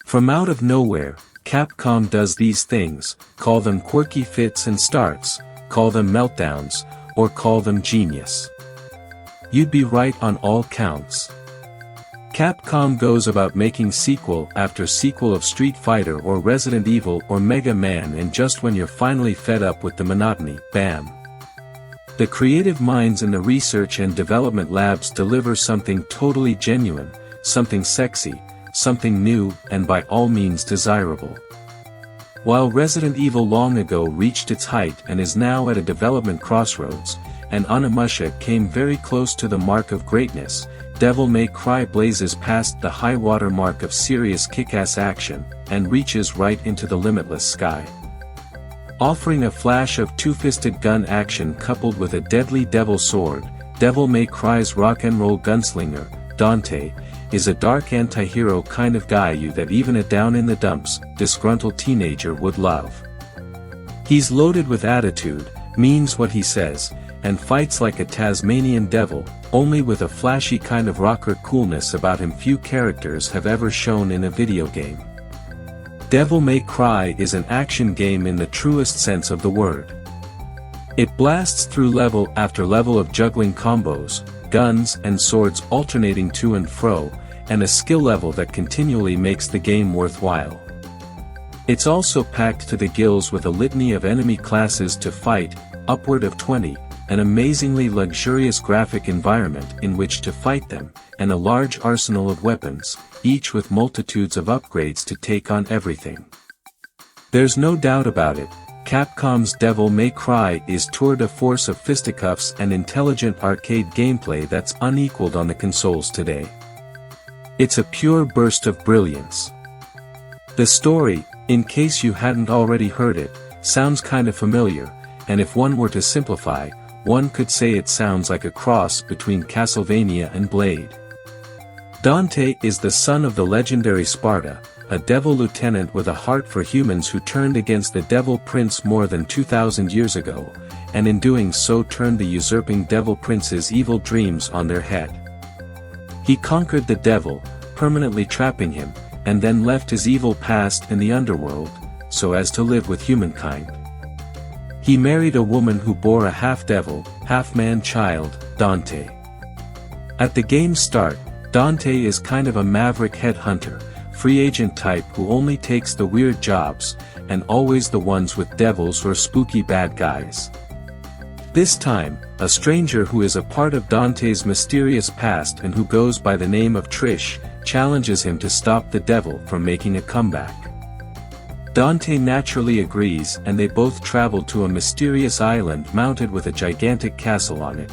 From out of nowhere, Capcom does these things, call them quirky fits and starts, call them meltdowns, or call them genius. You'd be right on all counts. Capcom goes about making sequel after sequel of Street Fighter or Resident Evil or Mega Man, and just when you're finally fed up with the monotony, bam! The creative minds in the research and development labs deliver something totally genuine, something sexy, something new and by all means desirable. While Resident Evil long ago reached its height and is now at a development crossroads, and Onimusha came very close to the mark of greatness, Devil May Cry blazes past the high-water mark of serious kick-ass action, and reaches right into the limitless sky. Offering a flash of two-fisted gun action coupled with a deadly devil sword, Devil May Cry's rock-and-roll gunslinger, Dante, is a dark anti-hero kind of guy that even a down-in-the-dumps, disgruntled teenager would love. He's loaded with attitude, means what he says, and fights like a Tasmanian devil, only with a flashy kind of rocker coolness about him few characters have ever shown in a video game. Devil May Cry is an action game in the truest sense of the word. It blasts through level after level of juggling combos, guns and swords alternating to and fro, and a skill level that continually makes the game worthwhile. It's also packed to the gills with a litany of enemy classes to fight, upward of 20, an amazingly luxurious graphic environment in which to fight them, and a large arsenal of weapons, each with multitudes of upgrades to take on everything. There's no doubt about it, Capcom's Devil May Cry is tour de force of fisticuffs and intelligent arcade gameplay that's unequaled on the consoles today. It's a pure burst of brilliance. The story, in case you hadn't already heard it, sounds kinda familiar, and if one were to simplify, one could say it sounds like a cross between Castlevania and Blade. Dante is the son of the legendary Sparta, a devil lieutenant with a heart for humans who turned against the devil prince more than 2,000 years ago, and in doing so turned the usurping devil prince's evil dreams on their head. He conquered the devil, permanently trapping him, and then left his evil past in the underworld, so as to live with humankind. He married a woman who bore a half-devil, half-man child, Dante. At the game's start, Dante is kind of a maverick headhunter, free agent type who only takes the weird jobs, and always the ones with devils or spooky bad guys. This time, a stranger who is a part of Dante's mysterious past and who goes by the name of Trish, challenges him to stop the devil from making a comeback. Dante naturally agrees and they both travel to a mysterious island mounted with a gigantic castle on it.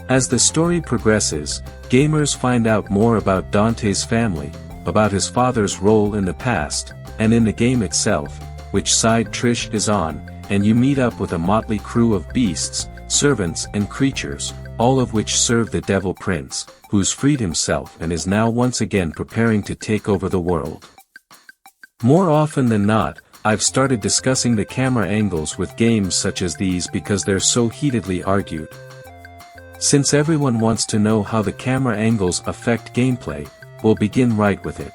As the story progresses, gamers find out more about Dante's family, about his father's role in the past, and in the game itself, which side Trish is on, and you meet up with a motley crew of beasts, servants and creatures, all of which serve the Devil Prince, who's freed himself and is now once again preparing to take over the world. More often than not, I've started discussing the camera angles with games such as these because they're so heatedly argued. Since everyone wants to know how the camera angles affect gameplay, we'll begin right with it.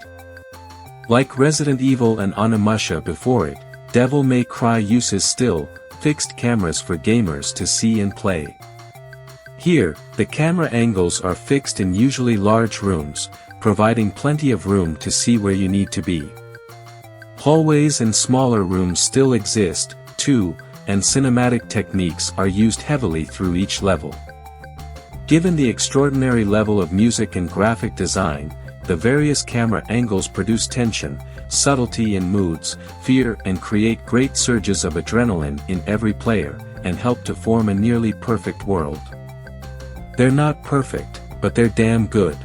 Like Resident Evil and Onimusha before it, Devil May Cry uses still, fixed cameras for gamers to see and play. Here, the camera angles are fixed in usually large rooms, providing plenty of room to see where you need to be. Hallways and smaller rooms still exist, too, and cinematic techniques are used heavily through each level. Given the extraordinary level of music and graphic design, the various camera angles produce tension, subtlety in moods, fear and create great surges of adrenaline in every player, and help to form a nearly perfect world. They're not perfect, but they're damn good.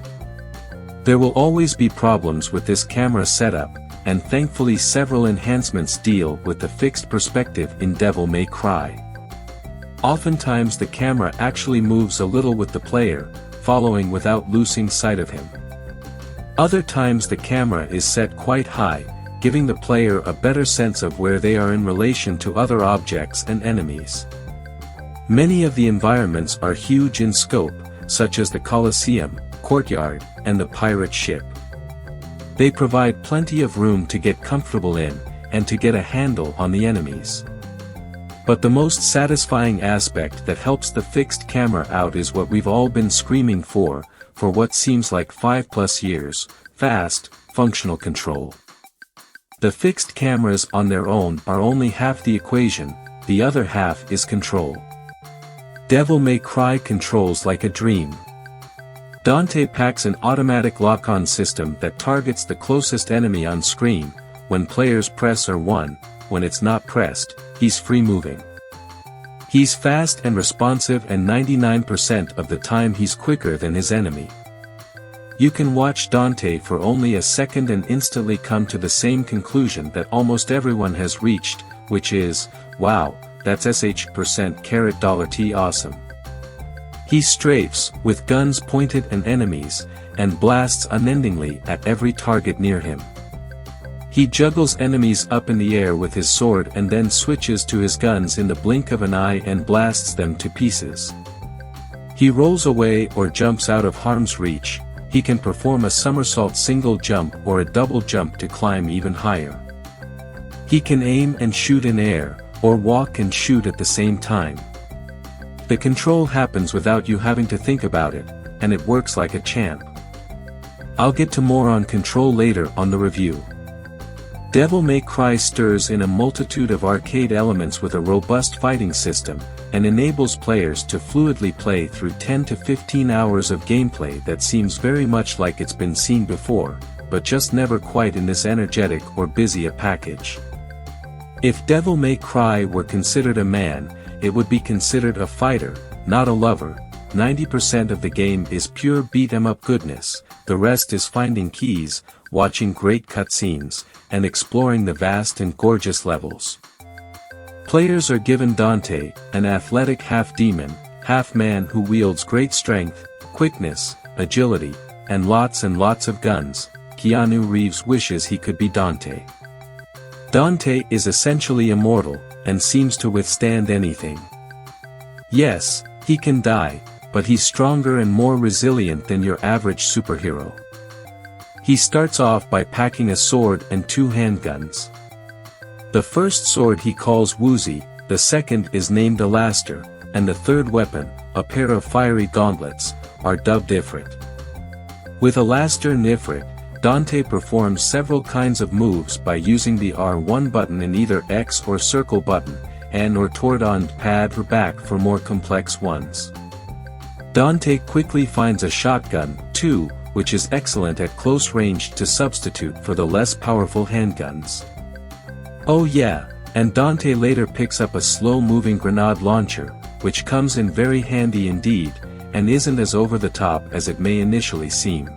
There will always be problems with this camera setup, and thankfully several enhancements deal with the fixed perspective in Devil May Cry. Oftentimes the camera actually moves a little with the player, following without losing sight of him. Other times the camera is set quite high, giving the player a better sense of where they are in relation to other objects and enemies. Many of the environments are huge in scope, such as the Colosseum, courtyard, and the pirate ship. They provide plenty of room to get comfortable in, and to get a handle on the enemies. But the most satisfying aspect that helps the fixed camera out is what we've all been screaming for what seems like 5+ years, fast, functional control. The fixed cameras on their own are only half the equation, the other half is control. Devil May Cry controls like a dream. Dante packs an automatic lock-on system that targets the closest enemy on screen. When players press R1, when it's not pressed, he's free-moving. He's fast and responsive, and 99% of the time he's quicker than his enemy. You can watch Dante for only a second and instantly come to the same conclusion that almost everyone has reached, which is, wow, that's $T awesome. He strafes, with guns pointed at enemies, and blasts unendingly at every target near him. He juggles enemies up in the air with his sword and then switches to his guns in the blink of an eye and blasts them to pieces. He rolls away or jumps out of harm's reach. He can perform a somersault single jump or a double jump to climb even higher. He can aim and shoot in air, or walk and shoot at the same time. The control happens without you having to think about it, and it works like a champ. I'll get to more on control later on the review. Devil May Cry stirs in a multitude of arcade elements with a robust fighting system, and enables players to fluidly play through 10 to 15 hours of gameplay that seems very much like it's been seen before, but just never quite in this energetic or busy a package. If Devil May Cry were considered a man, it would be considered a fighter, not a lover. 90% of the game is pure beat-em-up goodness, the rest is finding keys, watching great cutscenes, and exploring the vast and gorgeous levels. Players are given Dante, an athletic half-demon, half-man who wields great strength, quickness, agility, and lots of guns. Keanu Reeves wishes he could be Dante. Dante is essentially immortal, and seems to withstand anything. Yes, he can die, but he's stronger and more resilient than your average superhero. He starts off by packing a sword and 2 handguns. The first sword he calls Woozy, the second is named Alaster, and the third weapon, a pair of fiery gauntlets, are dubbed Ifrit. With Alaster and Ifrit, Dante performs several kinds of moves by using the R1 button and either X or circle button, and or toward on pad or back for more complex ones. Dante quickly finds a shotgun, too, which is excellent at close range to substitute for the less powerful handguns. Oh yeah, and Dante later picks up a slow-moving grenade launcher, which comes in very handy indeed, and isn't as over-the-top as it may initially seem.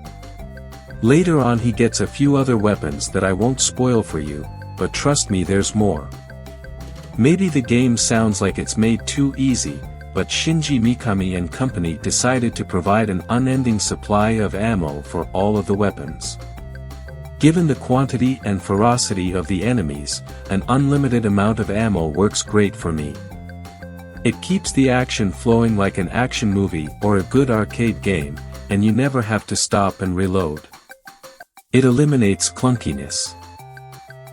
Later on he gets a few other weapons that I won't spoil for you, but trust me, there's more. Maybe the game sounds like it's made too easy, but Shinji Mikami and company decided to provide an unending supply of ammo for all of the weapons. Given the quantity and ferocity of the enemies, an unlimited amount of ammo works great for me. It keeps the action flowing like an action movie or a good arcade game, and you never have to stop and reload. It eliminates clunkiness.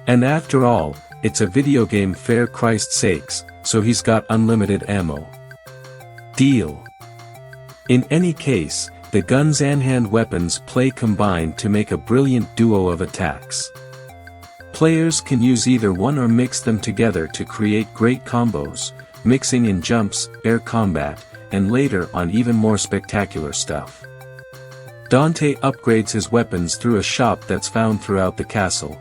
And after all, it's a video game, for Christ's sakes, so he's got unlimited ammo. Deal. In any case, the guns and hand weapons play combined to make a brilliant duo of attacks. Players can use either one or mix them together to create great combos, mixing in jumps, air combat, and later on even more spectacular stuff. Dante upgrades his weapons through a shop that's found throughout the castle.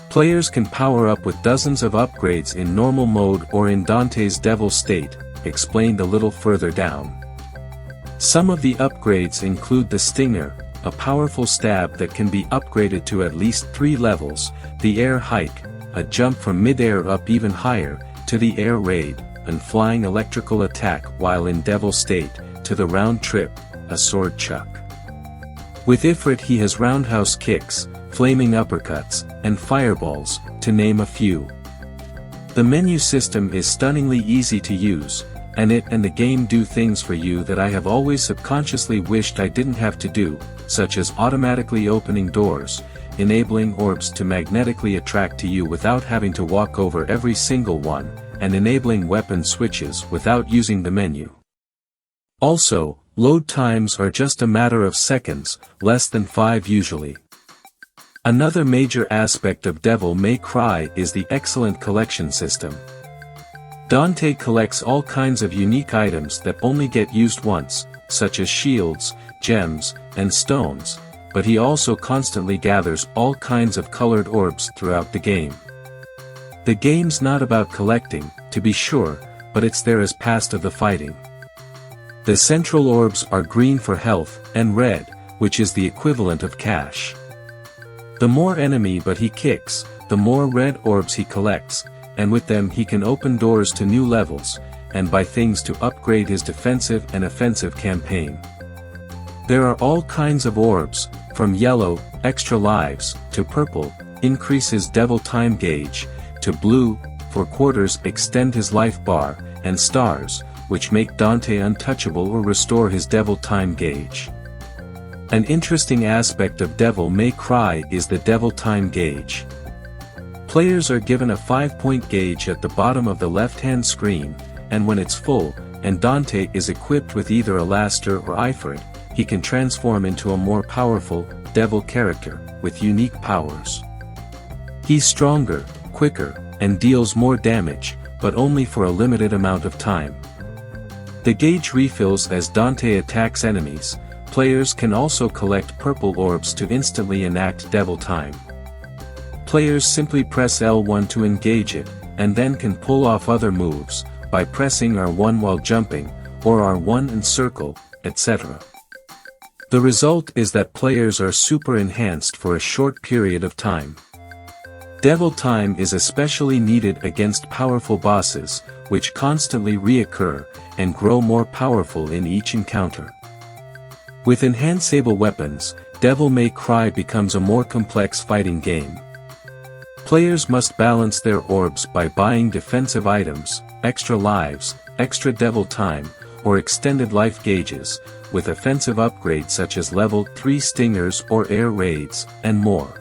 Players can power up with dozens of upgrades in normal mode or in Dante's Devil State, explained a little further down. Some of the upgrades include the Stinger, a powerful stab that can be upgraded to at least 3 levels, the Air Hike, a jump from mid-air up even higher, to the Air Raid, and flying electrical attack while in Devil State, to the Round Trip, a sword chuck. With Ifrit he has roundhouse kicks, flaming uppercuts, and fireballs, to name a few. The menu system is stunningly easy to use, and it and the game do things for you that I have always subconsciously wished I didn't have to do, such as automatically opening doors, enabling orbs to magnetically attract to you without having to walk over every single one, and enabling weapon switches without using the menu. Also, load times are just a matter of seconds, less than 5 usually. Another major aspect of Devil May Cry is the excellent collection system. Dante collects all kinds of unique items that only get used once, such as shields, gems, and stones, but he also constantly gathers all kinds of colored orbs throughout the game. The game's not about collecting, to be sure, but it's there as part of the fighting. The central orbs are green for health, and red, which is the equivalent of cash. The more enemy but he kicks, the more red orbs he collects, and with them he can open doors to new levels, and buy things to upgrade his defensive and offensive campaign. There are all kinds of orbs, from yellow, extra lives, to purple, increase his devil time gauge, to blue, for quarters extend his life bar, and stars, which make Dante untouchable or restore his devil time gauge. An interesting aspect of Devil May Cry is the devil time gauge. Players are given a 5-point gauge at the bottom of the left-hand screen, and when it's full, and Dante is equipped with either Alaster or Ifrit, he can transform into a more powerful, devil character, with unique powers. He's stronger, quicker, and deals more damage, but only for a limited amount of time. The gauge refills as Dante attacks enemies. Players can also collect purple orbs to instantly enact devil time. Players simply press L1 to engage it, and then can pull off other moves, by pressing R1 while jumping, or R1 and circle, etc. The result is that players are super enhanced for a short period of time. Devil time is especially needed against powerful bosses, which constantly reoccur, and grow more powerful in each encounter. With enhanceable weapons, Devil May Cry becomes a more complex fighting game. Players must balance their orbs by buying defensive items, extra lives, extra devil time, or extended life gauges, with offensive upgrades such as level 3 stingers or air raids, and more.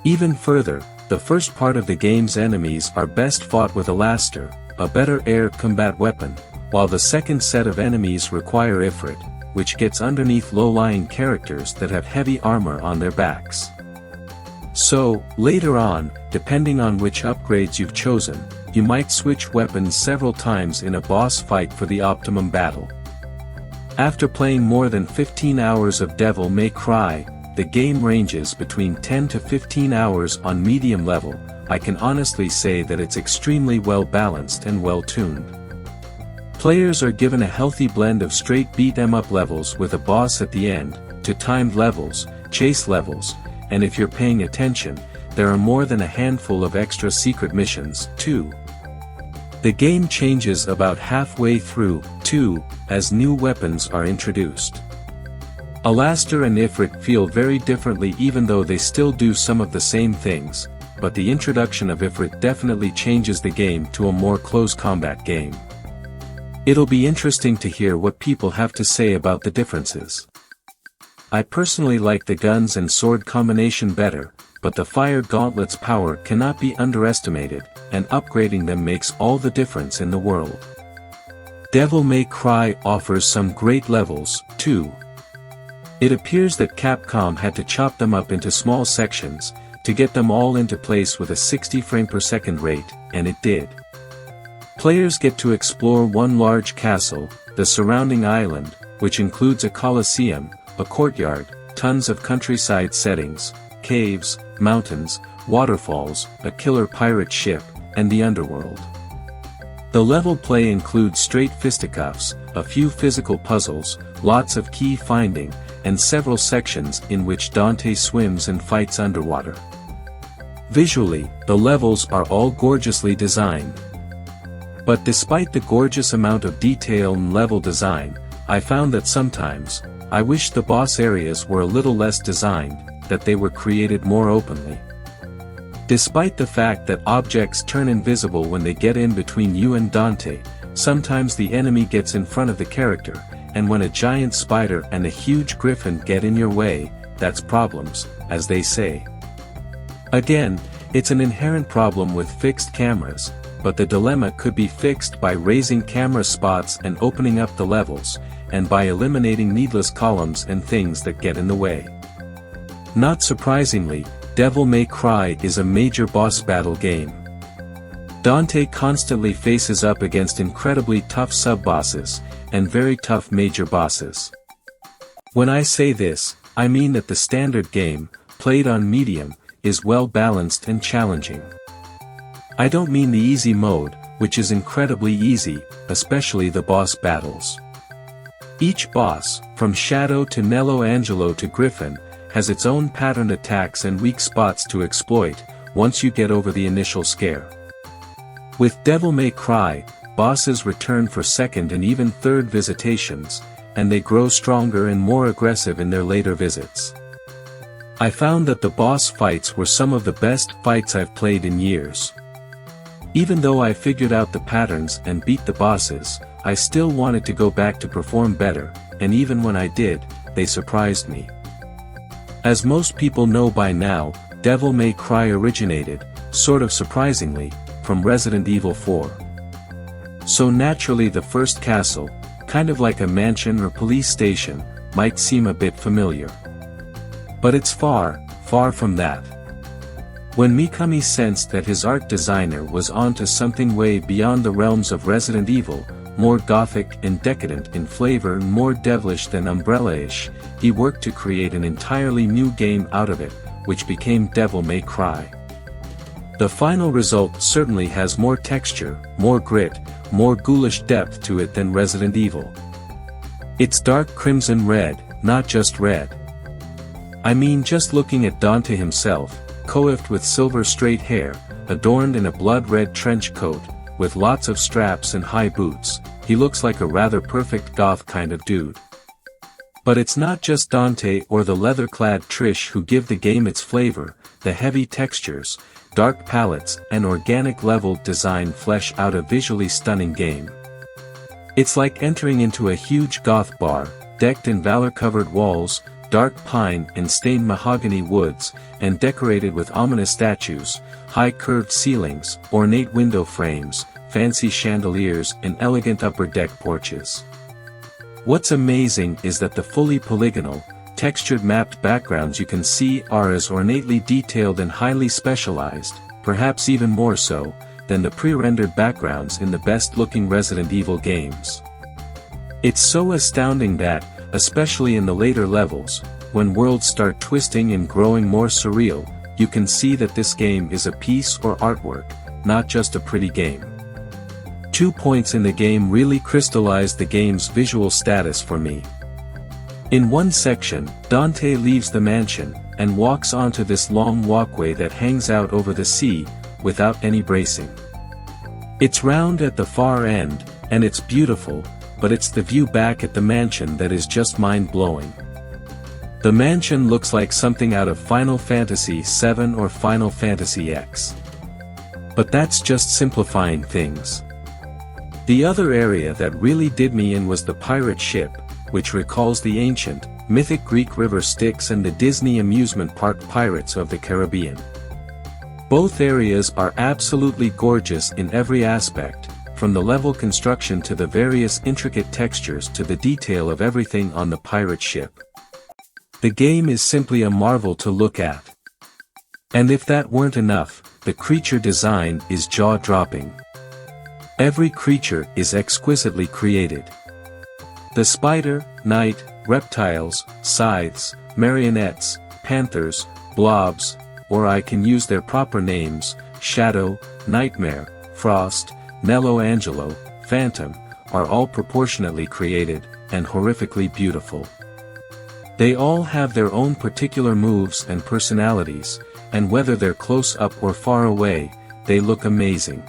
Even further, the first part of the game's enemies are best fought with Alaster, a better air combat weapon, while the second set of enemies require Ifrit, which gets underneath low-lying characters that have heavy armor on their backs. So, later on, depending on which upgrades you've chosen, you might switch weapons several times in a boss fight for the optimum battle. After playing more than 15 hours of Devil May Cry, the game ranges between 10 to 15 hours on medium level. I can honestly say that it's extremely well balanced and well tuned. Players are given a healthy blend of straight beat-em-up levels with a boss at the end, to timed levels, chase levels, and if you're paying attention, there are more than a handful of extra secret missions, too. The game changes about halfway through, too, as new weapons are introduced. Alaster and Ifrit feel very differently even though they still do some of the same things, but the introduction of Ifrit definitely changes the game to a more close combat game. It'll be interesting to hear what people have to say about the differences. I personally like the guns and sword combination better, but the fire gauntlet's power cannot be underestimated, and upgrading them makes all the difference in the world. Devil May Cry offers some great levels, too. It appears that Capcom had to chop them up into small sections, to get them all into place with a 60 frame per second rate, and it did. Players get to explore one large castle, the surrounding island, which includes a coliseum, a courtyard, tons of countryside settings, caves, mountains, waterfalls, a killer pirate ship, and the underworld. The level play includes straight fisticuffs, a few physical puzzles, lots of key finding, and several sections in which Dante swims and fights underwater. Visually, the levels are all gorgeously designed. But despite the gorgeous amount of detail and level design, I found that sometimes, I wish the boss areas were a little less designed, that they were created more openly. Despite the fact that objects turn invisible when they get in between you and Dante, sometimes the enemy gets in front of the character, and when a giant spider and a huge griffin get in your way, that's problems, as they say. Again, it's an inherent problem with fixed cameras, but the dilemma could be fixed by raising camera spots and opening up the levels, and by eliminating needless columns and things that get in the way. Not surprisingly, Devil May Cry is a major boss battle game. Dante constantly faces up against incredibly tough sub-bosses, and very tough major bosses. When I say this, I mean that the standard game, played on medium, is well balanced and challenging. I don't mean the easy mode, which is incredibly easy, especially the boss battles. Each boss, from Shadow to Nello Angelo to Griffin, has its own patterned attacks and weak spots to exploit, once you get over the initial scare. With Devil May Cry, bosses return for second and even third visitations, and they grow stronger and more aggressive in their later visits. I found that the boss fights were some of the best fights I've played in years. Even though I figured out the patterns and beat the bosses, I still wanted to go back to perform better, and even when I did, they surprised me. As most people know by now, Devil May Cry originated, sort of surprisingly, from Resident Evil 4. So naturally the first castle, kind of like a mansion or police station, might seem a bit familiar. But it's far, far from that. When Mikami sensed that his art designer was onto something way beyond the realms of Resident Evil, more gothic and decadent in flavor and more devilish than Umbrella-ish, he worked to create an entirely new game out of it, which became Devil May Cry. The final result certainly has more texture, more grit, more ghoulish depth to it than Resident Evil. It's dark crimson red, not just red. I mean, just looking at Dante himself, coiffed with silver straight hair, adorned in a blood-red trench coat, with lots of straps and high boots, he looks like a rather perfect goth kind of dude. But it's not just Dante or the leather-clad Trish who give the game its flavor, the heavy textures, dark palettes and organic level design flesh out a visually stunning game. It's like entering into a huge goth bar, decked in valor-covered walls, dark pine and stained mahogany woods, and decorated with ominous statues, high curved ceilings, ornate window frames, fancy chandeliers and elegant upper deck porches. What's amazing is that the fully polygonal, textured mapped backgrounds you can see are as ornately detailed and highly specialized, perhaps even more so, than the pre-rendered backgrounds in the best-looking Resident Evil games. It's so astounding that, especially in the later levels, when worlds start twisting and growing more surreal, you can see that this game is a piece or artwork, not just a pretty game. 2 points in the game really crystallized the game's visual status for me. In one section, Dante leaves the mansion, and walks onto this long walkway that hangs out over the sea, without any bracing. It's round at the far end, and it's beautiful, but it's the view back at the mansion that is just mind-blowing. The mansion looks like something out of Final Fantasy VII or Final Fantasy X. But that's just simplifying things. The other area that really did me in was the pirate ship, which recalls the ancient, mythic Greek river Styx and the Disney amusement park Pirates of the Caribbean. Both areas are absolutely gorgeous in every aspect, from the level construction to the various intricate textures to the detail of everything on the pirate ship. The game is simply a marvel to look at. And if that weren't enough, the creature design is jaw-dropping. Every creature is exquisitely created. The spider, knight, reptiles, scythes, marionettes, panthers, blobs, or I can use their proper names, Shadow, Nightmare, Frost, Nello Angelo, Phantom, are all proportionately created, and horrifically beautiful. They all have their own particular moves and personalities, and whether they're close up or far away, they look amazing.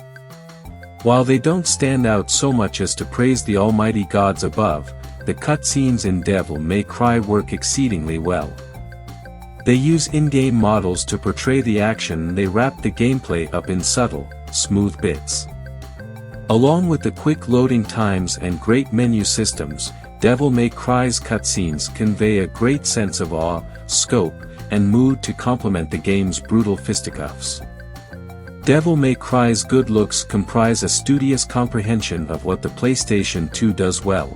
While they don't stand out so much as to praise the almighty gods above, the cutscenes in Devil May Cry work exceedingly well. They use in-game models to portray the action and they wrap the gameplay up in subtle, smooth bits. Along with the quick loading times and great menu systems, Devil May Cry's cutscenes convey a great sense of awe, scope, and mood to complement the game's brutal fisticuffs. Devil May Cry's good looks comprise a studious comprehension of what the PlayStation 2 does well.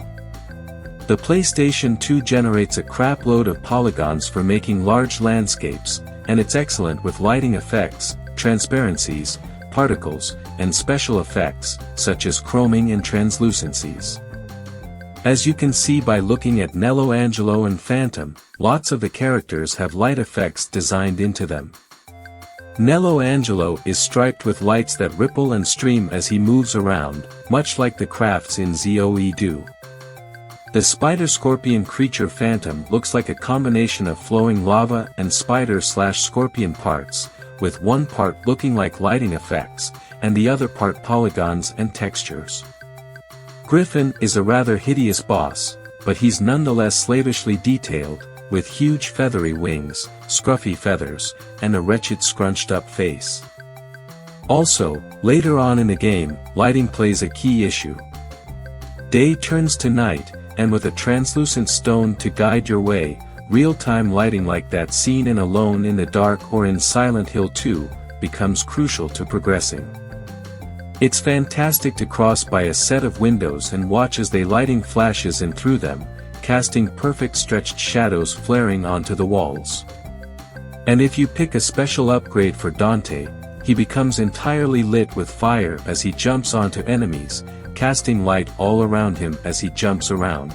The PlayStation 2 generates a crapload of polygons for making large landscapes, and it's excellent with lighting effects, transparencies, particles, and special effects, such as chroming and translucencies. As you can see by looking at Nello Angelo and Phantom, lots of the characters have light effects designed into them. Nello Angelo is striped with lights that ripple and stream as he moves around, much like the crafts in ZOE do. The spider-scorpion creature Phantom looks like a combination of flowing lava and spider/scorpion parts, with one part looking like lighting effects, and the other part polygons and textures. Griffin is a rather hideous boss, but he's nonetheless slavishly detailed, with huge feathery wings, scruffy feathers, and a wretched scrunched-up face. Also, later on in the game, lighting plays a key issue. Day turns to night, and with a translucent stone to guide your way, real-time lighting like that seen in Alone in the Dark or in Silent Hill 2, becomes crucial to progressing. It's fantastic to cross by a set of windows and watch as the lighting flashes in through them, casting perfect stretched shadows flaring onto the walls. And if you pick a special upgrade for Dante, he becomes entirely lit with fire as he jumps onto enemies, casting light all around him as he jumps around.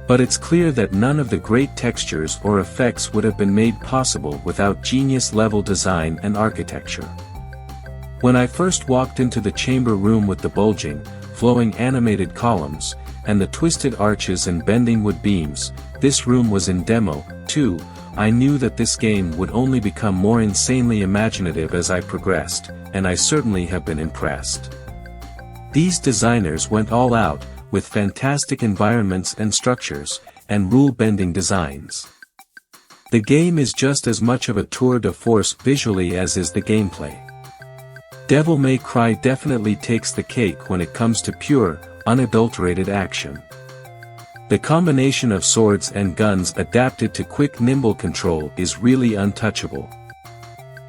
But it's clear that none of the great textures or effects would have been made possible without genius-level design and architecture. When I first walked into the chamber room with the bulging, flowing animated columns, and the twisted arches and bending wood beams, this room was in demo, too. I knew that this game would only become more insanely imaginative as I progressed, and I certainly have been impressed. These designers went all out, with fantastic environments and structures, and rule-bending designs. The game is just as much of a tour de force visually as is the gameplay. Devil May Cry definitely takes the cake when it comes to pure, unadulterated action. The combination of swords and guns adapted to quick nimble control is really untouchable.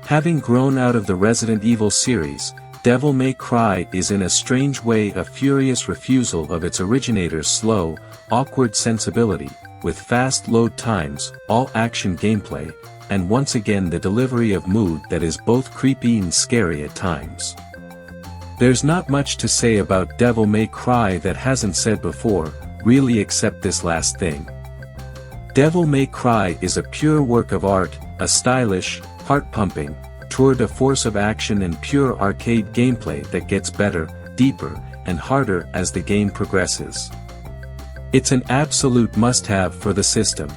Having grown out of the Resident Evil series, Devil May Cry is in a strange way a furious refusal of its originator's slow, awkward sensibility, with fast load times, all-action gameplay, and once again the delivery of mood that is both creepy and scary at times. There's not much to say about Devil May Cry that hasn't said before, really, except this last thing. Devil May Cry is a pure work of art, a stylish, heart-pumping, tour de force of action and pure arcade gameplay that gets better, deeper, and harder as the game progresses. It's an absolute must-have for the system.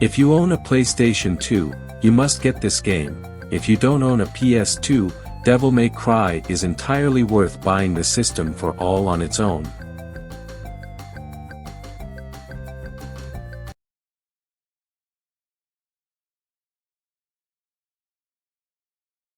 If you own a PlayStation 2, you must get this game. If you don't own a PS2, Devil May Cry is entirely worth buying the system for all on its own.